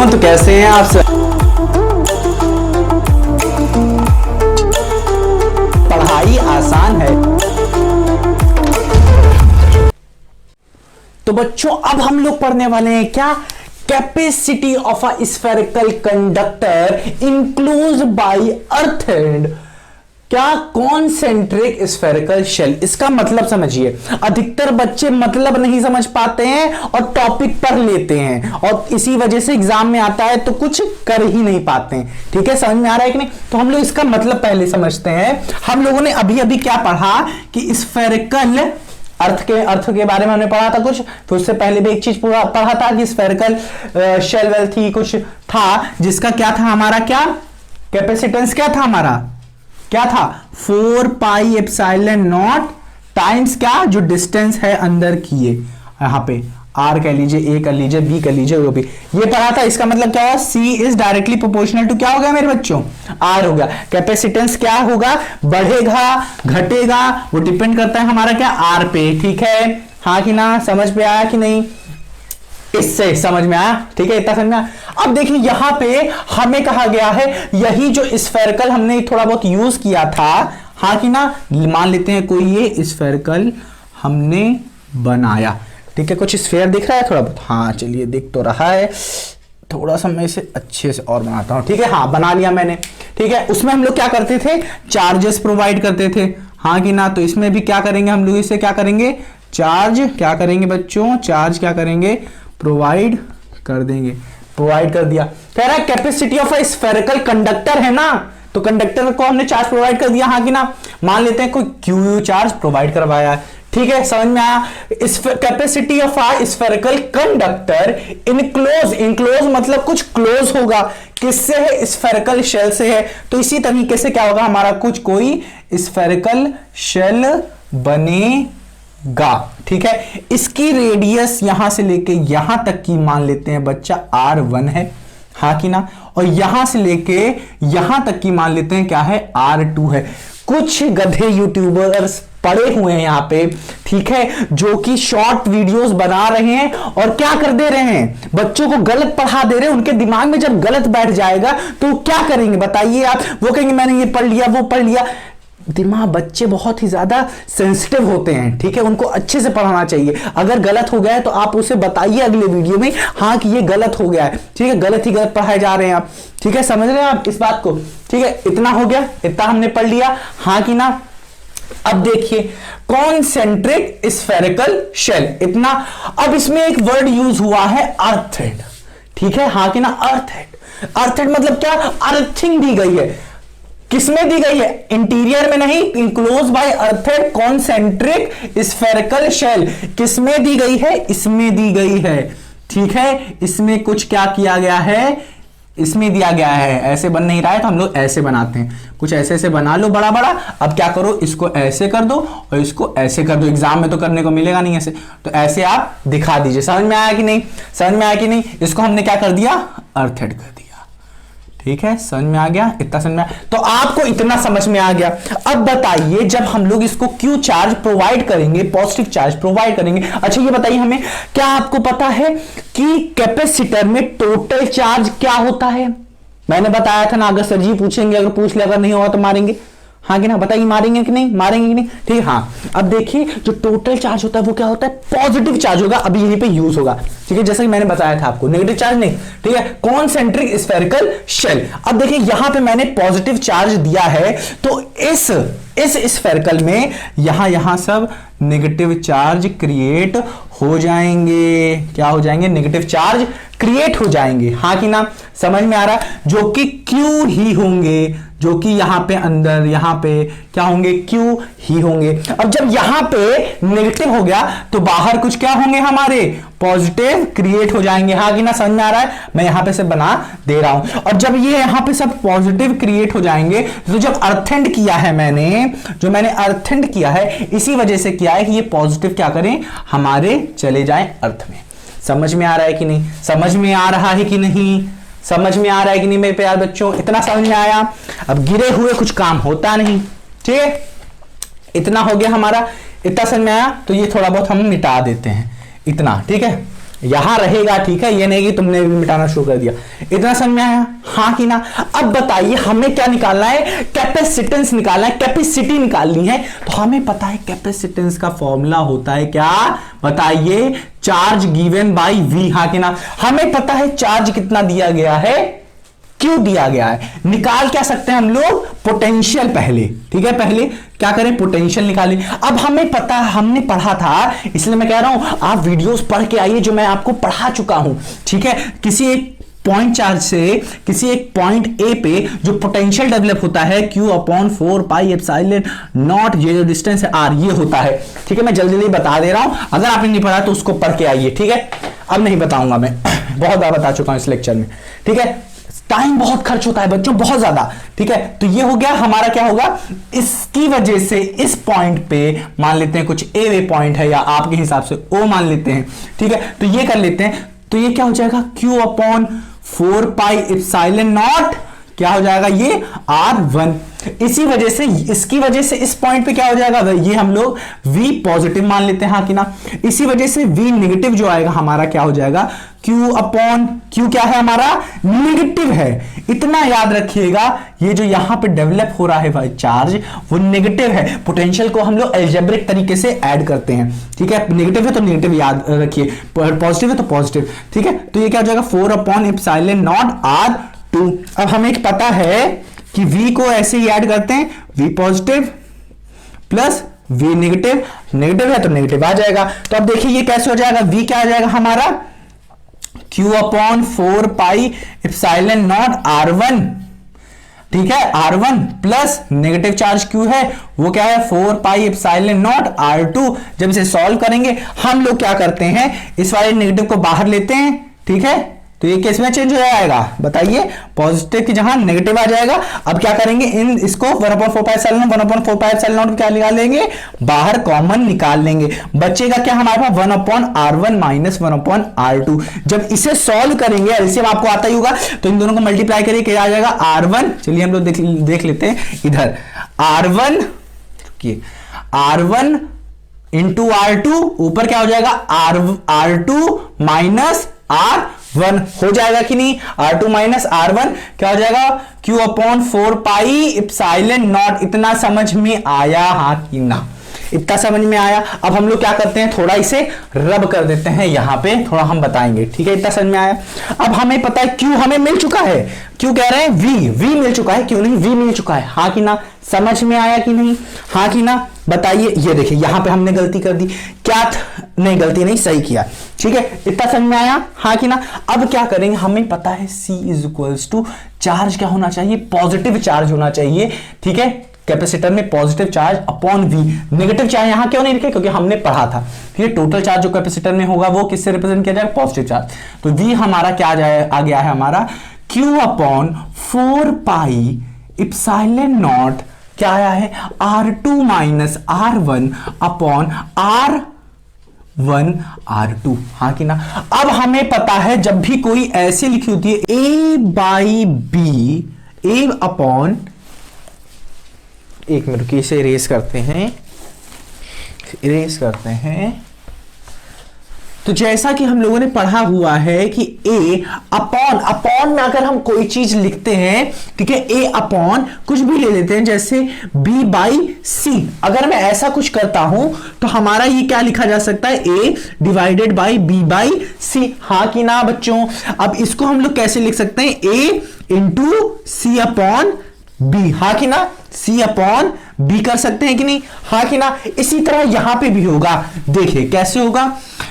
तो कैसे हैं आप सब? पढ़ाई आसान है। तो बच्चों अब हम लोग पढ़ने वाले हैं क्या? Capacity of a spherical conductor enclosed by earthed क्या कॉन्सेंट्रिक स्फेरिकल शेल। इसका मतलब समझिए, अधिकतर बच्चे मतलब नहीं समझ पाते हैं और टॉपिक पढ़ लेते हैं और इसी वजह से एग्जाम में आता है तो कुछ कर ही नहीं पाते हैं। ठीक है, समझ में आ रहा है कि नहीं? तो हम लोग इसका मतलब पहले समझते हैं। हम लोगों ने अभी अभी क्या पढ़ा कि स्फेरिकल अर्थ के बारे में हमने पढ़ा था कुछ, फिर उससे पहले भी एक चीज पढ़ा था कि स्फेरिकल शेल वेल थी, कुछ था जिसका क्या था हमारा, क्या कैपेसिटेंस क्या था हमारा, क्या था 4 पाई एप्सिलॉन नॉट टाइम्स क्या जो डिस्टेंस है अंदर की, यहां पे आर कह लीजिए, ए कर लीजिए, बी कर लीजिए, वो भी ये पढ़ा था। इसका मतलब क्या हुआ, सी इज डायरेक्टली प्रोपोर्शनल टू क्या हो गया मेरे बच्चों, आर हो गया। कैपेसिटेंस क्या होगा, बढ़ेगा घटेगा, वो डिपेंड करता है हमारा क्या, आर पे। ठीक है, हाँ कि ना, समझ में आया कि नहीं? इससे समझ में आया? ठीक है, इतना समझ में आया। अब देखिए यहां पे हमें कहा गया है, यही जो स्फेरिकल हमने थोड़ा बहुत यूज किया था, हाँ कि ना, मान लेते हैं कोई ये स्फेरिकल हमने बनाया। ठीक है, कुछ स्फेयर दिख रहा है थोड़ा बहुत, हाँ चलिए दिख तो रहा है, थोड़ा सा मैं इसे अच्छे से और बनाता हूं। ठीक है, हाँ बना लिया मैंने। ठीक है, उसमें हम लोग क्या करते थे, चार्जेस प्रोवाइड करते थे, हाँ कि ना। तो इसमें भी क्या करेंगे हम लोग, इसे क्या करेंगे, चार्ज क्या करेंगे बच्चों, चार्ज क्या करेंगे, प्रोवाइड कर देंगे। प्रोवाइड कर दिया, कह रहा है capacity of a spherical conductor है ना, तो कंडक्टर को हमने चार्ज प्रोवाइड कर दिया, हाँ कि ना। मान लेते हैं कोई क्यू चार्ज प्रोवाइड करवाया है। ठीक है, समझ में आया? Capacity of a spherical conductor enclose, enclose मतलब कुछ क्लोज होगा, किससे है, स्फेरिकल शेल से है। तो इसी तरीके से क्या होगा हमारा, कुछ कोई स्फेरिकल शेल बनेगा। ठीक है, इसकी रेडियस यहां से लेके यहां तक की मान लेते हैं बच्चा R1 है, हाँ कि ना, और यहां से लेके यहां तक की मान लेते हैं क्या है, R2 है। कुछ गधे यूट्यूबर्स पड़े हुए हैं यहां पे, ठीक है, जो कि शॉर्ट वीडियोस बना रहे हैं और क्या कर दे रहे हैं, बच्चों को गलत पढ़ा दे रहे हैं। उनके दिमाग में जब गलत बैठ जाएगा तो क्या करेंगे बताइए आप? वो कहेंगे मैंने ये पढ़ लिया, वो पढ़ लिया। दिमाग, बच्चे बहुत ही ज्यादा सेंसिटिव होते हैं, ठीक है, उनको अच्छे से पढ़ाना चाहिए। अगर गलत हो गया है तो आप उसे बताइए अगले वीडियो में, हाँ कि ये गलत हो गया है, ठीक है, गलत ही गलत पढ़ाए जा रहे हैं आप। ठीक है, समझ रहे हैं आप इस बात को? ठीक है, इतना हो गया, इतना हमने पढ़ लिया, हाँ कि ना। अब देखिए कॉन्सेंट्रिक स्फेरिकल शेल, इतना। अब इसमें एक वर्ड यूज हुआ है अर्थेड, ठीक है, हाँ कि ना, अर्थेड। अर्थेड मतलब क्या, अर्थिंग दी गई है, किसमें दी गई है, इंटीरियर में नहीं, enclose by earthed concentric spherical shell. किसमें दी गई है, इसमें दी गई है। ठीक है, इसमें कुछ क्या किया गया है, इसमें दिया गया है, ऐसे बन नहीं रहा है तो हम लोग ऐसे बनाते हैं, कुछ ऐसे ऐसे बना लो बड़ा बड़ा। अब क्या करो, इसको ऐसे कर दो और इसको ऐसे कर दो, एग्जाम में तो करने को मिलेगा नहीं ऐसे, तो ऐसे आप दिखा दीजिए। समझ में आया कि नहीं, समझ में आया कि नहीं? इसको हमने क्या कर दिया, अर्थेड कर दिया। ठीक है, समझ में आ गया, इतना समझ में आया? तो आपको इतना समझ में आ गया। अब बताइए जब हम लोग इसको क्यू चार्ज प्रोवाइड करेंगे, पॉजिटिव चार्ज प्रोवाइड करेंगे। अच्छा ये बताइए हमें, क्या आपको पता है कि कैपेसिटर में टोटल चार्ज क्या होता है? मैंने बताया था ना, अगर सर जी पूछेंगे, अगर पूछ ले, अगर नहीं होगा तो मारेंगे, हाँ कि ना, बताइए मारेंगे कि नहीं, मारेंगे कि नहीं? ठीक है, हाँ। अब देखिए जो टोटल चार्ज होता है वो क्या होता है, पॉजिटिव चार्ज होगा, अभी यहीं पे यूज होगा। ठीक है, जैसे कि मैंने बताया था आपको, नेगेटिव चार्ज नहीं। ठीक है, कॉन्सेंट्रिक स्फेरिकल शेल। अब देखिए यहां पे मैंने पॉजिटिव चार्ज दिया है, तो इस स्फेरिकल में यहां सब नेगेटिव चार्ज क्रिएट हो जाएंगे। क्या हो जाएंगे, नेगेटिव चार्ज क्रिएट हो जाएंगे, हाँ कि ना, समझ में आ रहा? जो कि क्यू ही होंगे, जो कि यहां पे अंदर, यहां पे क्या होंगे, क्यू ही होंगे। अब जब यहां पे नेगेटिव हो गया तो बाहर कुछ क्या होंगे हमारे, पॉजिटिव क्रिएट हो जाएंगे, हाँ कि ना, समझ में आ रहा है? मैं यहां पे से बना दे रहा हूं। और जब ये यहां पे सब पॉजिटिव क्रिएट हो जाएंगे, तो जब अर्थेंड किया है मैंने, जो मैंने अर्थेंड किया है, इसी वजह से किया है कि ये पॉजिटिव क्या करें, हमारे चले जाएं अर्थ में। समझ में आ रहा है कि नहीं, समझ में आ रहा है कि नहीं, समझ में आ रहा है कि नहीं मेरे प्यारे बच्चों? इतना समझ में आया? अब गिरे हुए कुछ काम होता नहीं, ठीक है, इतना हो गया हमारा, इतना समझ में आया? तो ये थोड़ा बहुत हम मिटा देते हैं, इतना, ठीक है, यहां रहेगा, ठीक है, ये नहीं कि तुमने भी मिटाना शुरू कर दिया। इतना समझ में आया, हाँ कि ना? अब बताइए हमें क्या निकालना है, कैपेसिटेंस निकालना है, कैपेसिटी निकालनी है। तो हमें पता है कैपेसिटेंस का फॉर्मूला होता है क्या, बताइए, चार्ज गिवन बाई वी, हाँ कि ना? हमें पता है चार्ज कितना दिया गया है, क्यों दिया गया है। निकाल क्या सकते हैं हम लोग, पोटेंशियल पहले, ठीक है, पहले क्या करें, पोटेंशियल निकालें। अब हमें पता, हमने पढ़ा था, इसलिए मैं कह रहा हूं आप वीडियोस पढ़ के आइए जो मैं आपको पढ़ा चुका हूं, ठीक है। किसी एक पॉइंट चार्ज से किसी एक पॉइंट ए पे जो पोटेंशियल डेवलप होता है Q/4πε0, ये जो डिस्टेंस है r, ये होता है, ठीक है। मैं जल्दी जल्दी बता दे रहा हूं, अगर आपने नहीं पढ़ा तो उसको पढ़ के आइए, ठीक है। अब नहीं बताऊंगा मैं, बहुत बार बता चुका हूं इस लेक्चर में, ठीक है। टाइम बहुत खर्च होता है बच्चों, बहुत ज्यादा, ठीक है। तो ये हो गया हमारा, क्या होगा, इसकी वजह से इस पॉइंट पे मान लेते हैं कुछ ए वे पॉइंट है, या आपके हिसाब से ओ मान लेते हैं, ठीक है। तो ये कर लेते हैं, तो ये क्या हो जाएगा, Q/4πε0, क्या हो जाएगा, ये R1। इसी वजह से, इसकी वजह से इस पॉइंट पे क्या हो जाएगा, ये हम लोग V पॉजिटिव मान लेते हैं, हाँ कि ना? इसी वजह से V नेगेटिव जो आएगा हमारा क्या हो जाएगा, Q क्या है हमारा, नेगेटिव है। इतना याद रखिएगा, ये जो यहां पे डेवलप हो रहा है भाई चार्ज, वो नेगेटिव है। पोटेंशियल को हम लोग अलजेब्रिक तरीके से ऐड करते हैं, ठीक है। नेगेटिव है तो नेगेटिव याद रखिए, पॉजिटिव है तो पॉजिटिव, ठीक है। तो ये क्या हो जाएगा, 4/ε0 R2। अब हमें पता है कि V को ऐसे ही ऐड करते हैं, V positive plus V negative, negative है तो नेगेटिव आ जाएगा। तो अब देखिए ये कैसे हो जाएगा, V क्या आ जाएगा हमारा, Q/4πε0 R1, ठीक है, R1 plus negative charge Q है, वो क्या है 4πε0 R2। जब इसे सॉल्व करेंगे हम लोग क्या करते हैं, इस वाले नेगेटिव को बाहर लेते हैं, ठीक है। तो ये किस में चेंज हो जाएगा, बताइए, पॉजिटिव की जहां नेगेटिव आ जाएगा। अब क्या करेंगे, इन इसको 1/4πε0 क्या निकालेंगे, बाहर कॉमन निकाल लेंगे, बचेगा क्या हमारे पास 1/R1 माइनस 1/R2। जब इसे सॉल्व करेंगे, एलसीएम आपको आता ही होगा, तो इन दोनों को मल्टीप्लाई करिए, क्या आ जाएगा R1। चलिए हम लोग देख लेते हैं इधर, R1 इंटू R2, ऊपर क्या हो जाएगा, R2 माइनस R1 हो जाएगा कि नहीं, R2 माइनस R1 क्या हो जाएगा, Q/4πε0। इतना समझ में आया, हाँ कि ना? इतना समझ में आया। अब हम लोग क्या करते हैं, थोड़ा इसे रब कर देते हैं, यहां पे थोड़ा हम बताएंगे, ठीक है। इतना समझ में आया। अब हमें पता है Q हमें मिल चुका है, क्यों कह रहे हैं, V मिल चुका है, क्यों नहीं, V मिल चुका है, हाँ कि ना? समझ में आया कि नहीं, हाँ कि ना? बताइए। ये देखिए यहां पे हमने गलती कर दी, क्या नहीं, गलती नहीं, सही किया, ठीक है। इतना समझ में आया, हाँ कि ना? अब क्या करेंगे, हमें पता है C = चार्ज क्या होना चाहिए, पॉजिटिव चार्ज होना चाहिए, ठीक है। कैपेसिटर में positive charge upon V। Negative charge यहां क्यों नहीं लिखे, क्योंकि हमने पढ़ा था, ठीक है। टोटल चार्ज जो कैपेसिटर में होगा वो किससे रिप्रेजेंट किया जाएगा, पॉजिटिव चार्ज। तो V हमारा क्या आ गया है हमारा, Q/4πε0 क्या आया है, R2 minus R1 upon R1 R2, हाँ कि ना? अब हमें पता है जब भी कोई ऐसे लिखी होती है A/B, A अपॉन, एक मिनट की इसे इरेज करते हैं, तो जैसा कि हम लोगों ने पढ़ा हुआ है कि A अपॉन में अगर हम कोई चीज लिखते हैं, ठीक है, A अपॉन कुछ भी ले लेते हैं, जैसे B/C। अगर मैं ऐसा कुछ करता हूं तो हमारा ये क्या लिखा जा सकता है, A डिवाइडेड बाई B/C, हाँ कि ना बच्चों? अब इसको हम लोग कैसे लिख सकते हैं, A into C upon B, हाँ कि ना? C अपॉन B कर सकते हैं कि नहीं, हाँ कि ना? इसी तरह यहां पे भी होगा, देखिए कैसे होगा,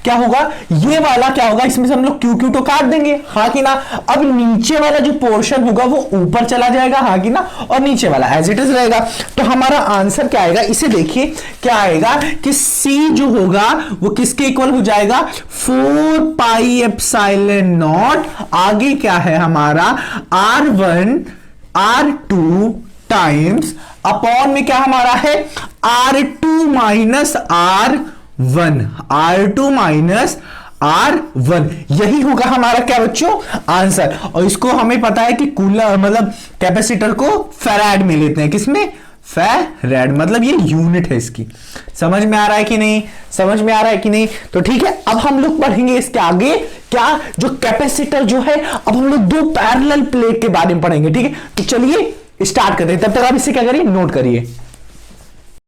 क्या होगा, ये वाला क्या होगा, इसमें से हम लोग Q तो काट देंगे, हाँ कि ना? अब नीचे वाला जो पोर्शन होगा वो ऊपर चला जाएगा, हाँ कि ना? और नीचे वाला एज इट इज रहेगा। तो हमारा आंसर क्या आएगा, इसे देखिए क्या आएगा कि C जो होगा वो किसके इक्वल हो जाएगा, 4πε0, आगे क्या है हमारा R1 R2 टाइम्स अपॉन में क्या हमारा है, R2 माइनस R1, यही होगा हमारा क्या बच्चों, आंसर। और इसको हमें पता है कि कूलर मतलब कैपेसिटर को फैराड में लेते हैं, किसमें, फैरेड, मतलब ये यूनिट है इसकी। समझ में आ रहा है कि नहीं, समझ में आ रहा है कि नहीं? तो ठीक है, अब हम लोग पढ़ेंगे इसके आगे क्या, जो कैपेसिटर जो है, अब हम लोग दो पैरेलल प्लेट के बारे में पढ़ेंगे। ठीक है, तो चलिए स्टार्ट करते हैं। तब तक आप इसे क्या करिए, नोट करिए।